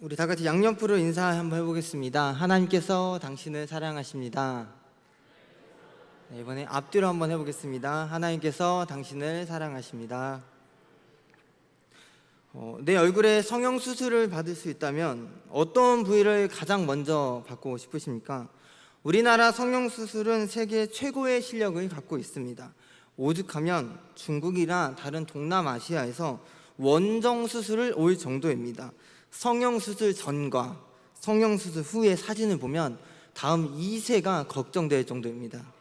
우리 다 같이 양옆으로 인사 한번 해보겠습니다. 하나님께서 당신을 사랑하십니다. 네, 이번에 앞뒤로 한번 해보겠습니다. 하나님께서 당신을 사랑하십니다. 내 얼굴에 성형수술을 받을 수 있다면 어떤 부위를 가장 먼저 받고 싶으십니까? 우리나라 성형수술은 세계 최고의 실력을 갖고 있습니다. 오죽하면 중국이나 다른 동남아시아에서 원정수술을 올 정도입니다. 성형수술 전과 성형수술 후의 사진을 보면 다음 2세가 걱정될 정도입니다.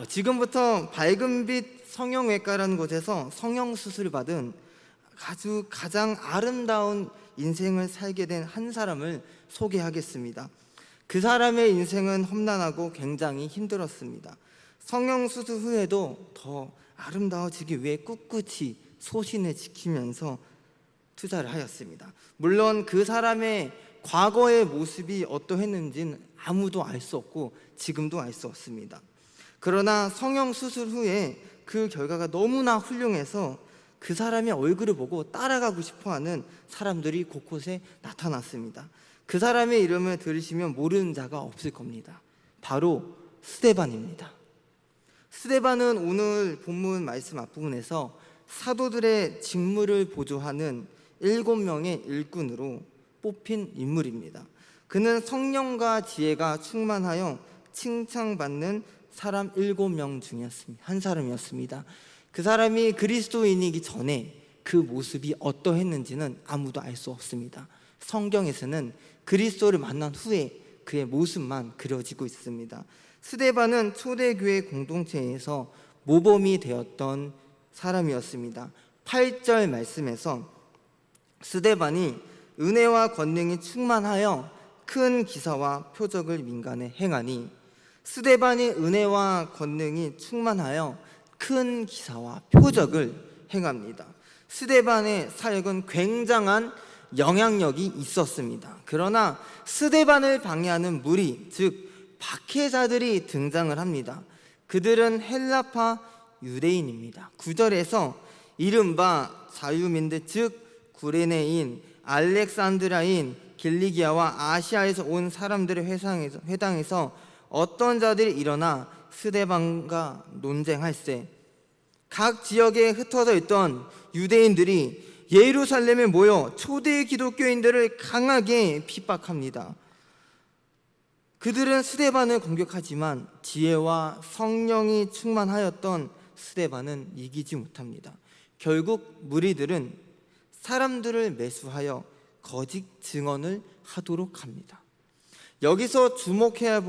지금부터 밝은빛 성형외과라는 곳에서 성형수술을 받은 아주 가장 아름다운 인생을 살게 된 한 사람을 소개하겠습니다. 그 사람의 인생은 험난하고 굉장히 힘들었습니다. 성형수술 후에도 더 아름다워지기 위해 꿋꿋이 소신을 지키면서 투자를 하였습니다. 물론 그 사람의 과거의 모습이 어떠했는지는 아무도 알 수 없고 지금도 알 수 없습니다. 그러나 성형수술 후에 그 결과가 너무나 훌륭해서 그 사람의 얼굴을 보고 따라가고 싶어하는 사람들이 곳곳에 나타났습니다. 그 사람의 이름을 들으시면 모르는 자가 없을 겁니다. 바로 스데반입니다. 스데반은 오늘 본문 말씀 앞부분에서 사도들의 직무를 보조하는 7명의 일꾼으로 뽑힌 인물입니다. 그는 성령과 지혜가 충만하여 칭찬받는 사람 7명 중이었습니다. 한 사람이었습니다. 그 사람이 그리스도인이기 전에 그 모습이 어떠했는지는 아무도 알 수 없습니다. 성경에서는 그리스도를 만난 후에 그의 모습만 그려지고 있습니다. 스데반은 초대교회 공동체에서 모범이 되었던 사람이었습니다. 8절 말씀에서 스데반이 은혜와 권능이 충만하여 큰 기사와 표적을 민간에 행하니, 스데반이 은혜와 권능이 충만하여 큰 기사와 표적을 행합니다. 스데반의 사역은 굉장한 영향력이 있었습니다. 그러나 스데반을 방해하는 무리, 즉 박해자들이 등장을 합니다. 그들은 헬라파 유대인입니다. 9절에서 이른바 자유민들, 즉 구레네인, 알렉산드라인, 길리기아와 아시아에서 온 사람들의 회당에서 어떤 자들이 일어나 스데반과 논쟁할세 각 지역에 흩어져 있던 유대인들이 예루살렘에 모여 초대 기독교인들을 강하게 핍박합니다. 그들은 스데반을 공격하지만 지혜와 성령이 충만하였던 스데반은 이기지 못합니다. 결국 무리들은 사람들을 매수하여 거짓 증언을 하도록 합니다. 여기서 주목해야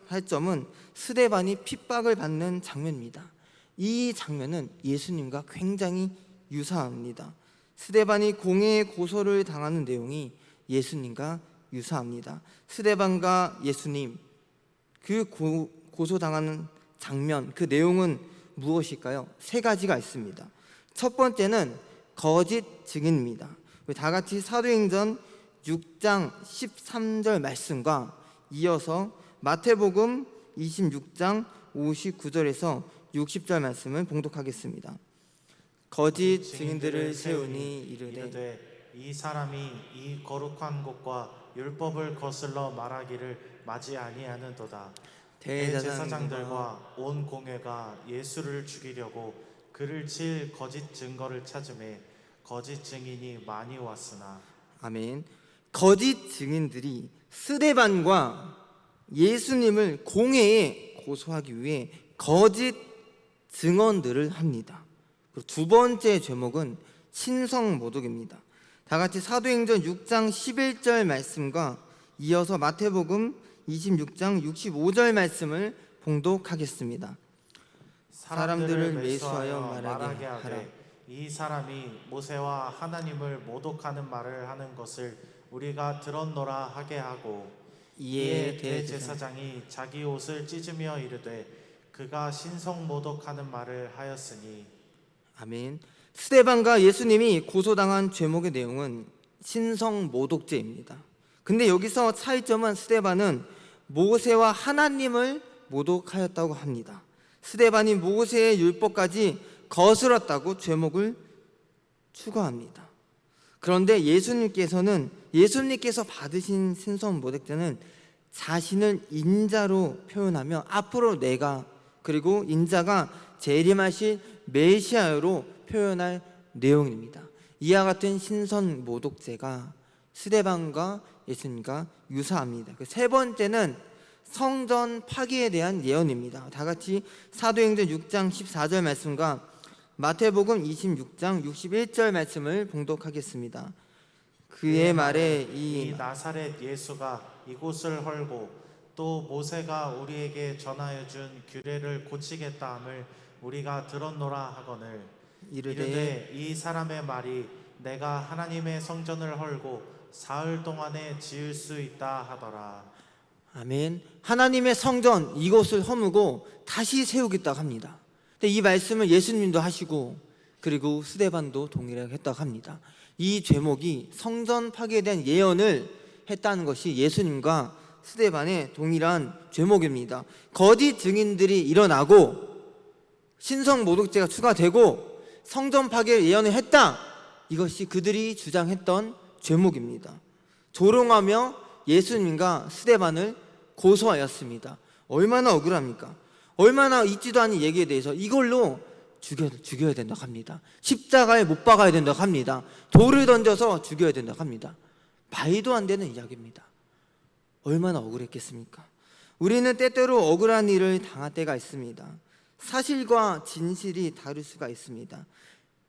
할 점은 스데반이 핍박을 받는 장면입니다. 이 장면은 예수님과 굉장히 유사합니다. 스데반이 공회의 고소를 당하는 내용이 예수님과 유사합니다. 스데반과 예수님, 그 고소당하는 장면, 그 내용은 무엇일까요? 3가지가 있습니다. 첫 번째는 거짓 증인입니다. 다 같이 사도행전 6장 13절 말씀과 이어서 마태복음 26장 59절에서 60절 말씀을 봉독하겠습니다. 거짓 증인들을 세우니 이르되 이 사람이 이 거룩한 곳과 율법을 거슬러 말하기를 마지 아니하는도다. 대제사장들과 온 공회가 예수를 죽이려고 그를 칠 거짓 증거를 찾음에 거짓 증인이 많이 왔으나. 아멘. 거짓 증인들이 스데반과 예수님을 공회에 고소하기 위해 거짓 증언들을 합니다. 그리고 두 번째 제목은 신성모독입니다. 다 같이 사도행전 6장 11절 말씀과 이어서 마태복음 26장 65절 말씀을 봉독하겠습니다. 사람들을 매수하여 말하게 하라. 이 사람이 모세와 하나님을 모독하는 말을 하는 것을 우리가 들었노라 하게 하고, 이에 대제사장이 자기 옷을 찢으며 이르되 그가 신성모독하는 말을 하였으니. 아멘. 스데반과 예수님이 고소당한 죄목의 내용은 신성모독죄입니다. 근데 여기서 차이점은 스데반은 모세와 하나님을 모독하였다고 합니다. 스데반이 모세의 율법까지 거스렀다고 죄목을 추가합니다. 그런데 예수님께서 받으신 신선 모독죄는 자신을 인자로 표현하며 앞으로 내가 그리고 인자가 재림하실 메시아로 표현할 내용입니다. 이와 같은 신선 모독죄가 스데반과 예수님과 유사합니다. 세 번째는 성전 파괴에 대한 예언입니다. 다 같이 사도행전 6장 14절 말씀과 마태복음 26장 61절 말씀을 봉독하겠습니다. 그의 말에 이 나사렛 예수가 이곳을 헐고 또 모세가 우리에게 전하여 준 규례를 고치겠다 함을 우리가 들었노라 하거늘 이르되 이 사람의 말이 내가 하나님의 성전을 헐고 사흘 동안에 지을 수 있다 하더라. 아멘. 하나님의 성전 이곳을 허무고 다시 세우겠다고 합니다. 근데 이 말씀을 예수님도 하시고 그리고 스데반도 동일하게 했다고 합니다. 이 제목이 성전 파괴에 대한 예언을 했다는 것이 예수님과 스데반의 동일한 제목입니다. 거짓 증인들이 일어나고 신성 모독죄가 추가되고 성전 파괴 예언을 했다. 이것이 그들이 주장했던 제목입니다. 조롱하며 예수님과 스데반을 고소하였습니다. 얼마나 억울합니까? 얼마나 있지도 않은 얘기에 대해서 이걸로 죽여야 된다고 합니다. 십자가에 못 박아야 된다고 합니다. 돌을 던져서 죽여야 된다고 합니다. 말도 안 되는 이야기입니다. 얼마나 억울했겠습니까? 우리는 때때로 억울한 일을 당할 때가 있습니다. 사실과 진실이 다를 수가 있습니다.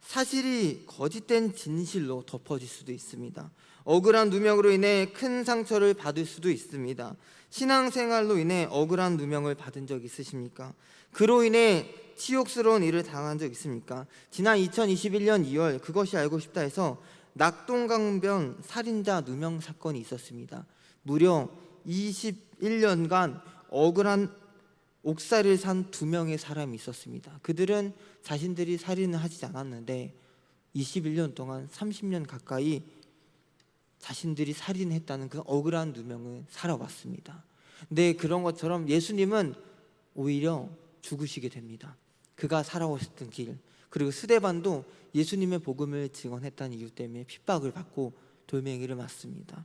사실이 거짓된 진실로 덮어질 수도 있습니다. 억울한 누명으로 인해 큰 상처를 받을 수도 있습니다. 신앙생활로 인해 억울한 누명을 받은 적 있으십니까? 그로 인해 치욕스러운 일을 당한 적 있습니까? 지난 2021년 2월 그것이 알고 싶다 해서 낙동강변 살인자 누명 사건이 있었습니다. 무려 21년간 억울한 옥살이를 산 2명의 사람이 있었습니다. 그들은 자신들이 살인을 하지 않았는데 21년 동안 30년 가까이 자신들이 살인했다는 그 억울한 누명을 살아왔습니다. 근데 그런 것처럼 예수님은 오히려 죽으시게 됩니다. 그가 살아오셨던 길, 그리고 스데반도 예수님의 복음을 증언했다는 이유 때문에 핍박을 받고 돌멩이를 맞습니다.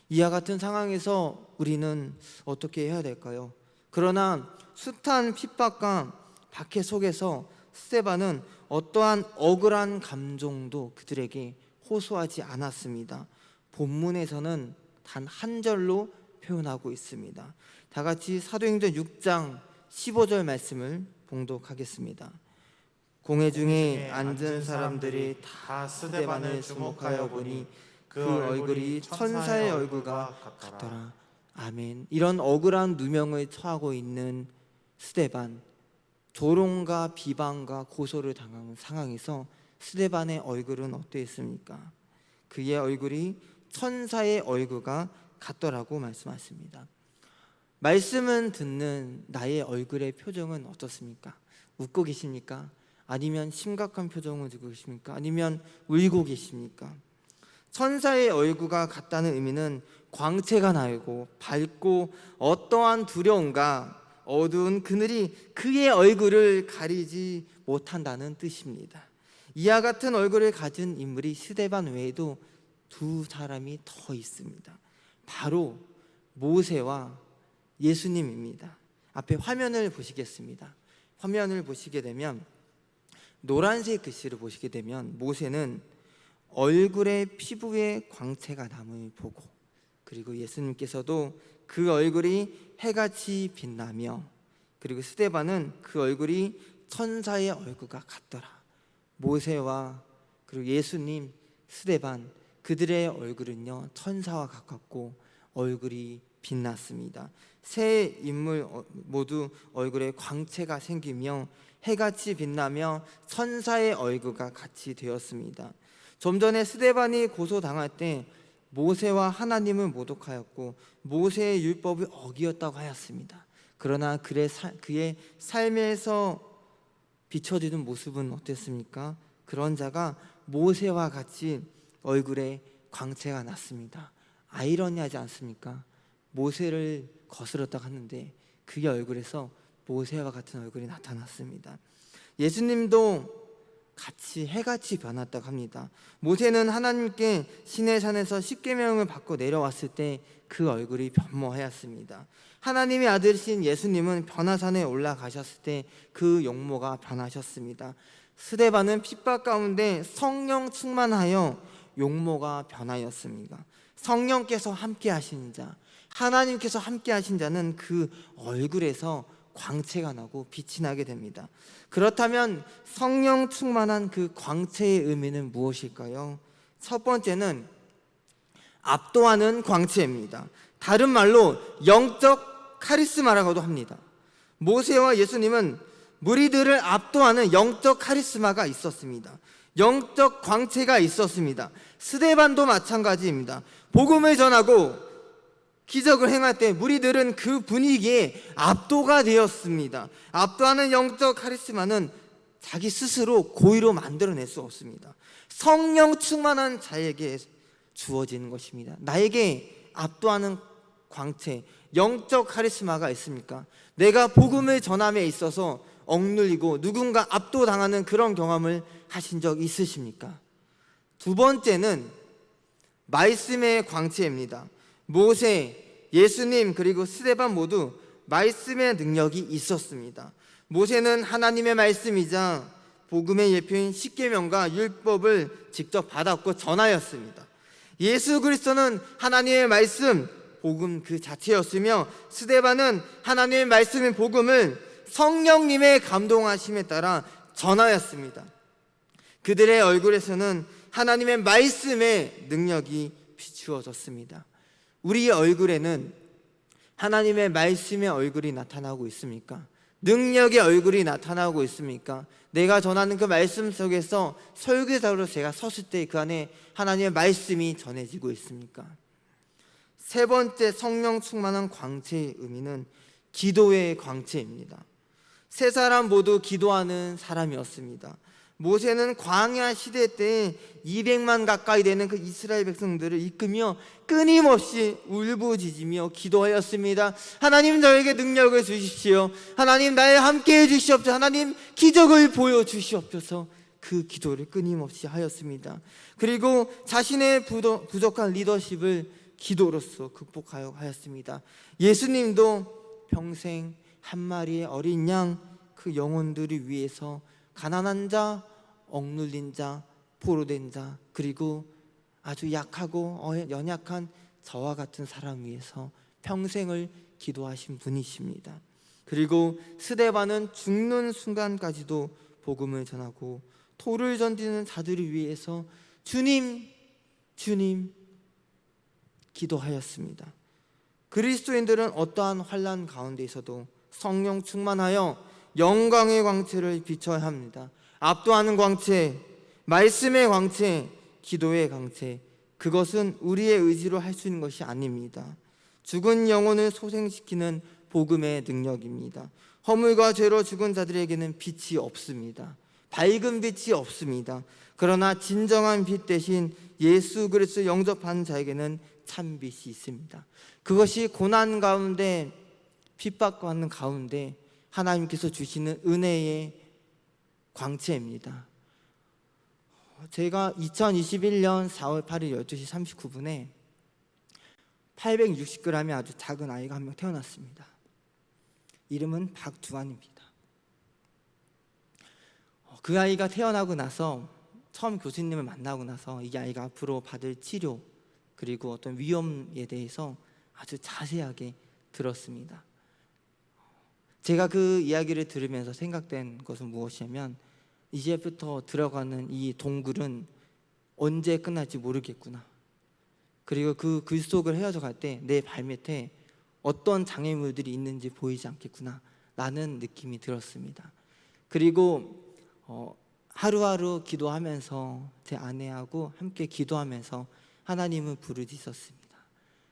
이와 같은 상황에서 우리는 어떻게 해야 될까요? 그러나 숱한 핍박과 박해 속에서 스데반은 어떠한 억울한 감정도 그들에게 호소하지 않았습니다. 본문에서는 단 한 절로 표현하고 있습니다. 다 같이 사도행전 6장 15절 말씀을 봉독하겠습니다. 공회 중에 앉은 사람들이 다 스데반을 주목하여 보니 그 얼굴이 천사의 얼굴과 같더라. 아멘. 이런 억울한 누명을 처하고 있는 스데반, 조롱과 비방과 고소를 당한 상황에서 스데반의 얼굴은 어떠했습니까? 그의 얼굴이 천사의 얼굴과 같더라고 말씀하십니다. 말씀은 듣는 나의 얼굴의 표정은 어떻습니까? 웃고 계십니까? 아니면 심각한 표정을 들고 계십니까? 아니면 울고 계십니까? 천사의 얼굴과 같다는 의미는 광채가 나고 밝고 어떠한 두려움과 어두운 그늘이 그의 얼굴을 가리지 못한다는 뜻입니다. 이와 같은 얼굴을 가진 인물이 스데반 외에도 2 사람이 더 있습니다. 바로 모세와 예수님입니다. 앞에 화면을 보시겠습니다. 화면을 보시게 되면 노란색 글씨를 보시게 되면 모세는 얼굴의 피부에 광채가 남을 보고, 그리고 예수님께서도 그 얼굴이 해같이 빛나며, 그리고 스데반은 그 얼굴이 천사의 얼굴과 같더라. 모세와 그리고 예수님, 스데반 그들의 얼굴은요 천사와 가깝고 얼굴이 빛났습니다. 세 인물 모두 얼굴에 광채가 생기며 해같이 빛나며 천사의 얼굴과 같이 되었습니다. 좀 전에 스데반이 고소당할 때 모세와 하나님을 모독하였고 모세의 율법을 어기었다고 하였습니다. 그러나 그의 삶에서 비춰지는 모습은 어땠습니까? 그런 자가 모세와 같이 얼굴에 광채가 났습니다. 아이러니하지 않습니까? 모세를 거스렀다고 하는데 그의 얼굴에서 모세와 같은 얼굴이 나타났습니다. 예수님도 같이 해같이 변했다고 합니다. 모세는 하나님께 시내산에서 십계명을 받고 내려왔을 때 그 얼굴이 변모하였습니다. 하나님의 아들이신 예수님은 변화산에 올라가셨을 때 그 용모가 변하셨습니다. 스데반은 핍박 가운데 성령 충만하여 용모가 변하였습니다. 성령께서 함께 하신 자, 하나님께서 함께 하신 자는 그 얼굴에서 광채가 나고 빛이 나게 됩니다. 그렇다면 성령 충만한 그 광채의 의미는 무엇일까요? 첫 번째는 압도하는 광채입니다. 다른 말로 영적 카리스마라고도 합니다. 모세와 예수님은 무리들을 압도하는 영적 카리스마가 있었습니다. 영적 광채가 있었습니다. 스데반도 마찬가지입니다. 복음을 전하고 기적을 행할 때 무리들은 그 분위기에 압도가 되었습니다. 압도하는 영적 카리스마는 자기 스스로 고의로 만들어낼 수 없습니다. 성령 충만한 자에게 주어지는 것입니다. 나에게 압도하는 광채, 영적 카리스마가 있습니까? 내가 복음을 전함에 있어서 억눌리고 누군가 압도당하는 그런 경험을 하신 적 있으십니까? 두 번째는 말씀의 광채입니다. 모세, 예수님 그리고 스데반 모두 말씀의 능력이 있었습니다. 모세는 하나님의 말씀이자 복음의 예표인 십계명과 율법을 직접 받았고 전하였습니다. 예수 그리스도는 하나님의 말씀, 복음 그 자체였으며 스데반은 하나님의 말씀인 복음을 성령님의 감동하심에 따라 전하였습니다. 그들의 얼굴에서는 하나님의 말씀의 능력이 비추어졌습니다. 우리의 얼굴에는 하나님의 말씀의 얼굴이 나타나고 있습니까? 능력의 얼굴이 나타나고 있습니까? 내가 전하는 그 말씀 속에서 설교자로 제가 섰을 때 그 안에 하나님의 말씀이 전해지고 있습니까? 세 번째 성령 충만한 광채의 의미는 기도의 광채입니다. 세 사람 모두 기도하는 사람이었습니다. 모세는 광야 시대 때 200만 가까이 되는 그 이스라엘 백성들을 이끌며 끊임없이 울부짖으며 기도하였습니다. 하나님 저에게 능력을 주십시오. 하나님 나에 함께해 주시옵소서. 하나님 기적을 보여주시옵소서. 그 기도를 끊임없이 하였습니다. 그리고 자신의 부족한 리더십을 기도로서 극복하여 하였습니다. 예수님도 평생 한 마리의 어린 양 그 영혼들을 위해서 가난한 자, 억눌린 자, 포로된 자, 그리고 아주 약하고 연약한 저와 같은 사람 위해서 평생을 기도하신 분이십니다. 그리고 스데반은 죽는 순간까지도 복음을 전하고 돌을 던지는 자들을 위해서 주님, 주님 기도하였습니다. 그리스도인들은 어떠한 환난 가운데에서도 성령 충만하여 영광의 광채를 비춰야 합니다. 압도하는 광채, 말씀의 광채, 기도의 광채, 그것은 우리의 의지로 할 수 있는 것이 아닙니다. 죽은 영혼을 소생시키는 복음의 능력입니다. 허물과 죄로 죽은 자들에게는 빛이 없습니다. 밝은 빛이 없습니다. 그러나 진정한 빛 대신 예수 그리스도 영접한 자에게는 참 빛이 있습니다. 그것이 고난 가운데 핍박받는 가운데 하나님께서 주시는 은혜의 광채입니다. 제가 2021년 4월 8일 12시 39분에 860g의 아주 작은 아이가 한 명 태어났습니다. 이름은 박두환입니다. 그 아이가 태어나고 나서 처음 교수님을 만나고 나서 이 아이가 앞으로 받을 치료 그리고 어떤 위험에 대해서 아주 자세하게 들었습니다. 제가 그 이야기를 들으면서 생각된 것은 무엇이냐면 이제부터 들어가는 이 동굴은 언제 끝날지 모르겠구나. 그리고 그 글 속을 헤어져 갈 때 내 발밑에 어떤 장애물들이 있는지 보이지 않겠구나 라는 느낌이 들었습니다. 그리고 하루하루 기도하면서 제 아내하고 함께 기도하면서 하나님을 부르짖었습니다.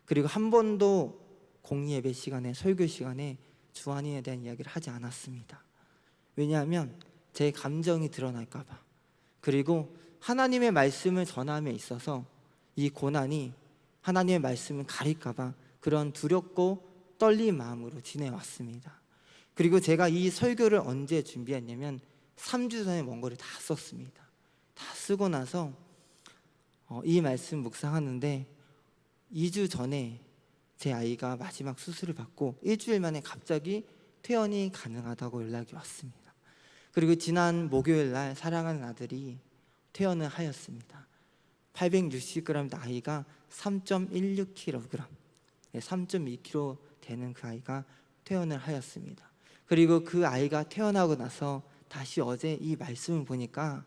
그리고 한 번도 공예배 시간에 설교 시간에 주한이에 대한 이야기를 하지 않았습니다. 왜냐하면 제 감정이 드러날까 봐, 그리고 하나님의 말씀을 전함에 있어서 이 고난이 하나님의 말씀을 가릴까 봐 그런 두렵고 떨린 마음으로 지내왔습니다. 그리고 제가 이 설교를 언제 준비했냐면 3주 전에 먼 거를 다 썼습니다. 다 쓰고 나서 이 말씀 묵상하는데 2주 전에 제 아이가 마지막 수술을 받고 일주일 만에 갑자기 퇴원이 가능하다고 연락이 왔습니다. 그리고 지난 목요일 날 사랑하는 아들이 퇴원을 하였습니다. 860g 아이가 3.16kg, 3.2kg 되는 그 아이가 퇴원을 하였습니다. 그리고 그 아이가 퇴원하고 나서 다시 어제 이 말씀을 보니까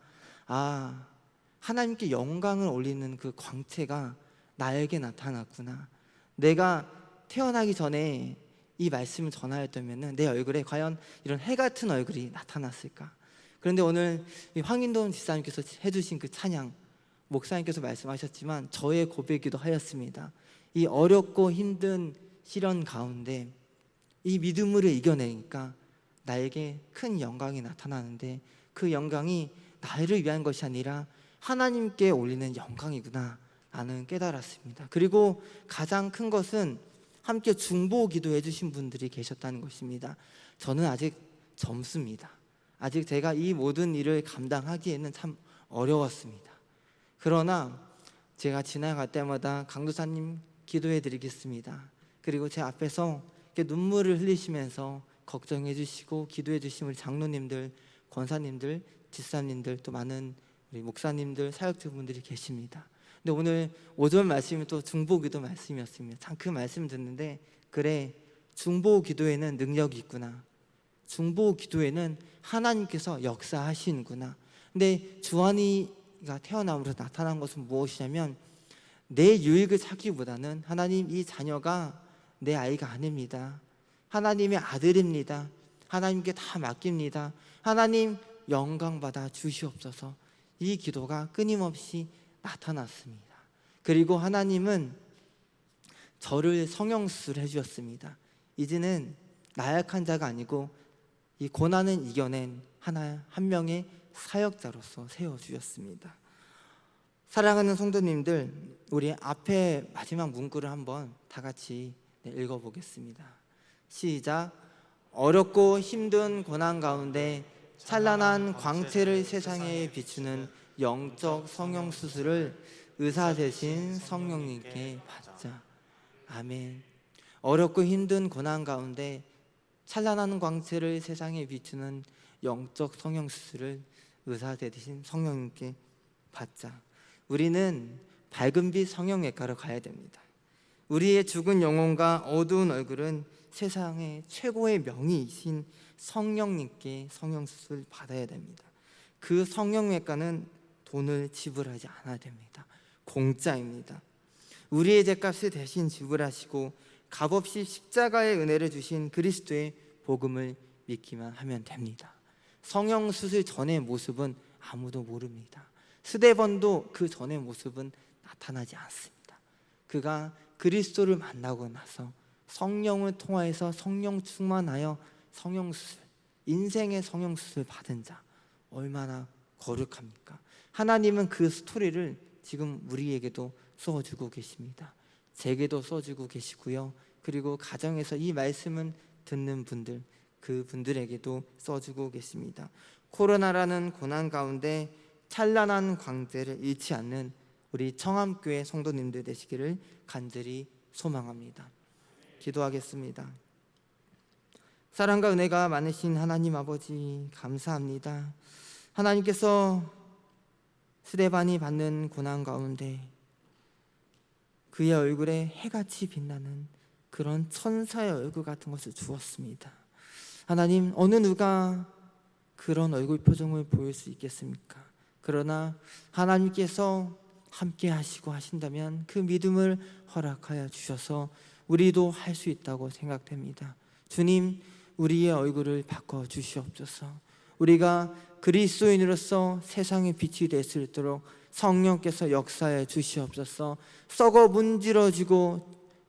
하나님께 영광을 올리는 그 광채가 나에게 나타났구나. 내가 태어나기 전에 이 말씀을 전하였다면 내 얼굴에 과연 이런 해 같은 얼굴이 나타났을까? 그런데 오늘 황인돈 집사님께서 해주신 그 찬양, 목사님께서 말씀하셨지만 저의 고백이기도 하였습니다. 이 어렵고 힘든 시련 가운데 이 믿음으로 이겨내니까 나에게 큰 영광이 나타나는데 그 영광이 나를 위한 것이 아니라 하나님께 올리는 영광이구나 라는 깨달았습니다. 그리고 가장 큰 것은 함께 중보 기도해 주신 분들이 계셨다는 것입니다. 저는 아직 젊습니다. 아직 제가 이 모든 일을 감당하기에는 참 어려웠습니다. 그러나 제가 지나갈 때마다 강도사님 기도해 드리겠습니다. 그리고 제 앞에서 이렇게 눈물을 흘리시면서 걱정해 주시고 기도해 주신 우리 장로님들, 권사님들, 집사님들, 또 많은 우리 목사님들, 사역자분들이 계십니다. 근데 오늘 5절 말씀이 또 중보기도 말씀이었습니다. 참 그 말씀 듣는데 그래, 중보기도에는 능력이 있구나. 중보기도에는 하나님께서 역사하시는구나. 근데 주한이가 태어남으로 나타난 것은 무엇이냐면 내 유익을 찾기보다는 하나님, 이 자녀가 내 아이가 아닙니다. 하나님의 아들입니다. 하나님께 다 맡깁니다. 하나님 영광 받아 주시옵소서. 이 기도가 끊임없이 나타났습니다. 그리고 하나님은 저를 성형수술을 해주셨습니다. 이제는 나약한 자가 아니고 이 고난을 이겨낸 한 명의 사역자로서 세워주셨습니다. 사랑하는 성도님들, 우리 앞에 마지막 문구를 한번 다 같이 읽어보겠습니다. 시작. 어렵고 힘든 고난 가운데 찬란한 광채를 세상에 비추는 영적 성형수술을 의사 되신 성령님께 받자. 아멘. 어렵고 힘든 고난 가운데 찬란한 광채를 세상에 비추는 영적 성형수술을 의사 되신 성령님께 받자. 우리는 밝은 빛 성형외과로 가야 됩니다. 우리의 죽은 영혼과 어두운 얼굴은 세상의 최고의 명의이신 성령님께 성형수술 받아야 됩니다. 그 성형외과는 돈을 지불하지 않아야 됩니다. 공짜입니다. 우리의 죄값을 대신 지불하시고 값없이 십자가의 은혜를 주신 그리스도의 복음을 믿기만 하면 됩니다. 성형수술 전의 모습은 아무도 모릅니다. 스데반도 그 전의 모습은 나타나지 않습니다. 그가 그리스도를 만나고 나서 성령을 통하여서 성령 충만하여 성형수술, 인생의 성형수술 받은 자 얼마나 거룩합니까? 하나님은 그 스토리를 지금 우리에게도 써주고 계십니다. 제게도 써주고 계시고요. 그리고 가정에서 이 말씀을 듣는 분들, 그 분들에게도 써주고 계십니다. 코로나라는 고난 가운데 찬란한 광채를 잃지 않는 우리 청암교회 성도님들 되시기를 간절히 소망합니다. 기도하겠습니다. 사랑과 은혜가 많으신 하나님 아버지, 감사합니다. 하나님께서 스데반이 받는 고난 가운데 그의 얼굴에 해같이 빛나는 그런 천사의 얼굴 같은 것을 주었습니다. 하나님, 어느 누가 그런 얼굴 표정을 보일 수 있겠습니까? 그러나 하나님께서 함께 하시고 하신다면 그 믿음을 허락하여 주셔서 우리도 할 수 있다고 생각됩니다. 주님, 우리의 얼굴을 바꿔 주시옵소서. 우리가 그리스도인으로서 세상의 빛이 될 수 있도록 성령께서 역사해 주시옵소서. 썩어 문지러지고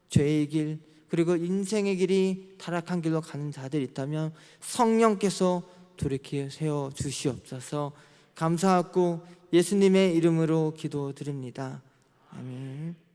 죄의 길, 그리고 인생의 길이 타락한 길로 가는 자들이 있다면 성령께서 돌이켜 세워 주시옵소서. 감사하고 예수님의 이름으로 기도드립니다. 아멘.